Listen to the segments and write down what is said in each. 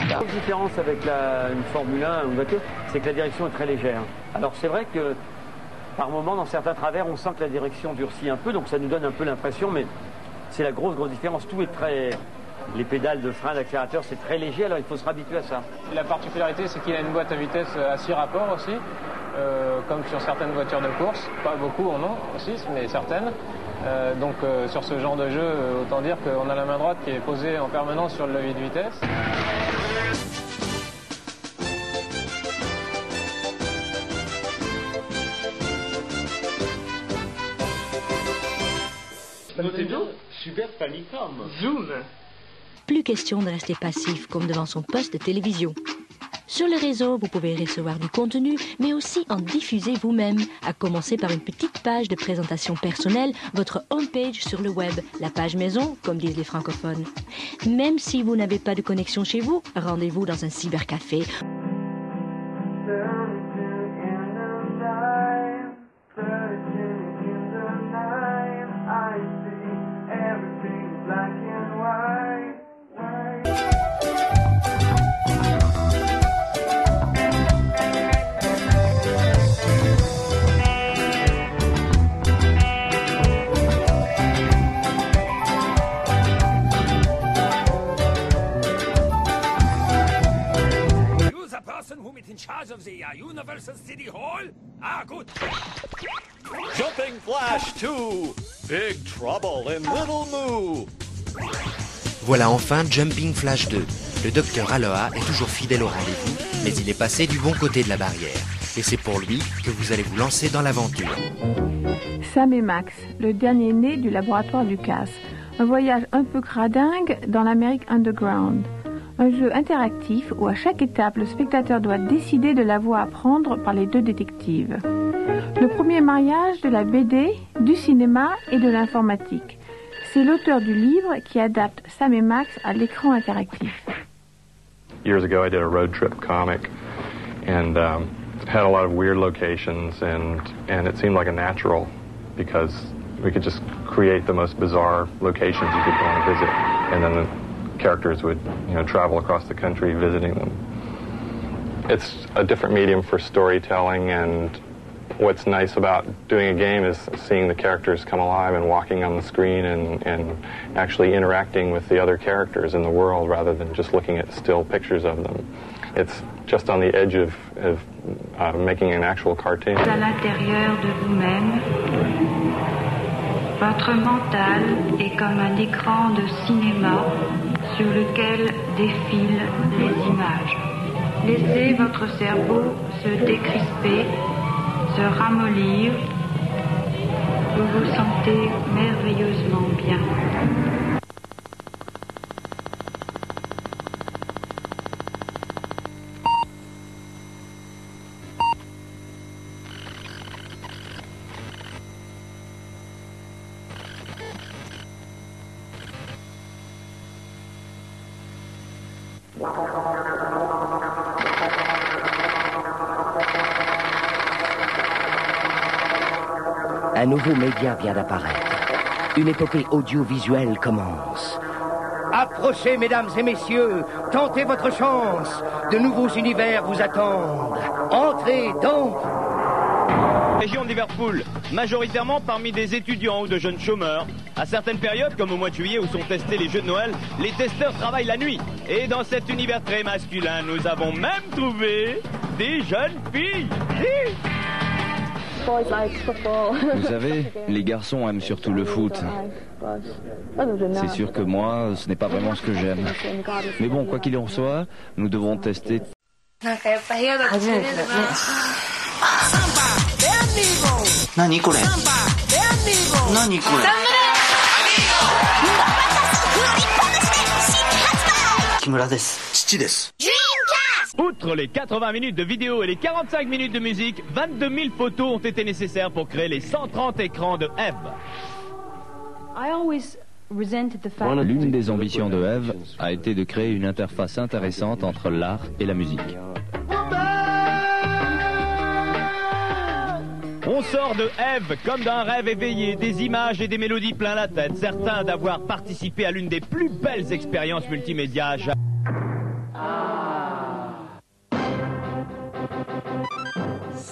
La grosse différence avec une Formule 1 ou une voiture, c'est que la direction est très légère. Alors c'est vrai que par moment, dans certains travers, on sent que la direction durcit un peu, donc ça nous donne un peu l'impression, mais c'est la grosse différence. Tout est très... Les pédales de frein, d'accélérateur, c'est très léger, alors il faut se habituer à ça. La particularité, c'est qu'il a une boîte à vitesse à 6 rapports aussi, comme sur certaines voitures de course. Pas beaucoup en ont aussi, mais certaines. Donc sur ce genre de jeu, autant dire qu'on a la main droite qui est posée en permanence sur le levier de vitesse. Nintendo Super Famicom. Zoom. Plus question de rester passif comme devant son poste de télévision. Sur le réseau, vous pouvez recevoir du contenu, mais aussi en diffuser vous-même, à commencer par une petite page de présentation personnelle, votre homepage sur le web, la page maison, comme disent les francophones. Même si vous n'avez pas de connexion chez vous, rendez-vous dans un cybercafé. In charge of the Universal City Hall? Ah, good. Jumping Flash 2, Big Trouble in Little Moo. Voilà enfin Jumping Flash 2. Le docteur Aloha est toujours fidèle au rendez-vous, mais il est passé du bon côté de la barrière. Et c'est pour lui que vous allez vous lancer dans l'aventure. Sam et Max, le dernier né du laboratoire du CAS. Un voyage un peu cradingue dans l'Amérique underground. Un jeu interactif où à chaque étape, le spectateur doit décider de la voie à prendre par les deux détectives. Le premier mariage de la BD, du cinéma et de l'informatique. C'est l'auteur du livre qui adapte Sam et Max à l'écran interactif. Years ago, I did a road trip comic and had a lot of weird locations and it seemed like a natural because we could just create the most bizarre locations you could go and visit and then the characters would, travel across the country visiting them. It's a different medium for storytelling, and what's nice about doing a game is seeing the characters come alive and walking on the screen and actually interacting with the other characters in the world rather than just looking at still pictures of them. It's just on the edge of making an actual cartoon. À l'intérieur de vous-même, votre mental est comme un écran de cinéma sur lequel défilent les images. Laissez votre cerveau se décrisper, se ramollir. Vous vous sentez merveilleusement bien. Un nouveau média vient d'apparaître. Une épopée audiovisuelle commence. Approchez, mesdames et messieurs, tentez votre chance. De nouveaux univers vous attendent. Entrez donc. Région de Liverpool, majoritairement parmi des étudiants ou de jeunes chômeurs. À certaines périodes, comme au mois de juillet où sont testés les jeux de Noël, les testeurs travaillent la nuit. Et dans cet univers très masculin, nous avons même trouvé des jeunes filles. Vous savez, les garçons aiment surtout le foot. C'est sûr que moi, ce n'est pas vraiment ce que j'aime. Mais bon, quoi qu'il en soit, nous devons tester. Nani kore? Nani kore? Kimura desu. Chichi desu. Outre les 80 minutes de vidéo et les 45 minutes de musique, 22 000 photos ont été nécessaires pour créer les 130 écrans de Eve. L'une des ambitions de Eve a été de créer une interface intéressante entre l'art et la musique. On sort de Eve comme d'un rêve éveillé, des images et des mélodies plein la tête, certains d'avoir participé à l'une des plus belles expériences multimédia jamais.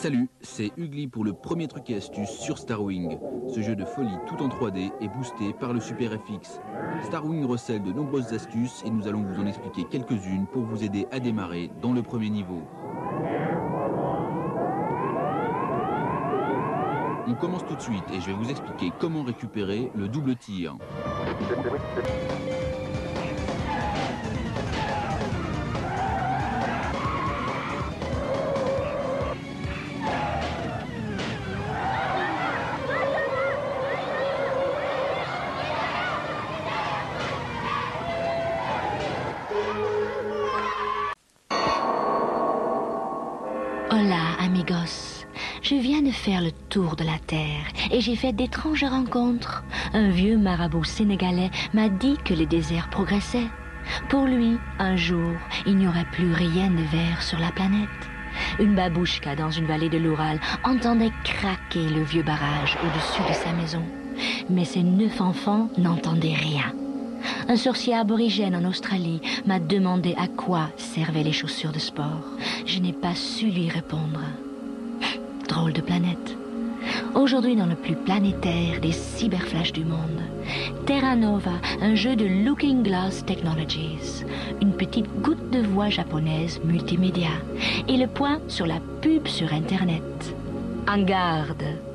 Salut, c'est Ugly pour le premier truc et astuce sur Starwing. Ce jeu de folie tout en 3D est boosté par le Super FX. Starwing recèle de nombreuses astuces et nous allons vous en expliquer quelques-unes pour vous aider à démarrer dans le premier niveau. On commence tout de suite et je vais vous expliquer comment récupérer le double tir. Hola, amigos. Je viens de faire le tour de la Terre et j'ai fait d'étranges rencontres. Un vieux marabout sénégalais m'a dit que les déserts progressaient. Pour lui, un jour, il n'y aurait plus rien de vert sur la planète. Une babouchka dans une vallée de l'Oural entendait craquer le vieux barrage au-dessus de sa maison. Mais ses 9 enfants n'entendaient rien. Un sorcier aborigène en Australie m'a demandé à quoi servaient les chaussures de sport. Je n'ai pas su lui répondre. Drôle de planète. Aujourd'hui, dans le plus planétaire des cyberflashs du monde, Terra Nova, un jeu de Looking Glass Technologies, une petite goutte de voix japonaise multimédia et le point sur la pub sur Internet. En garde!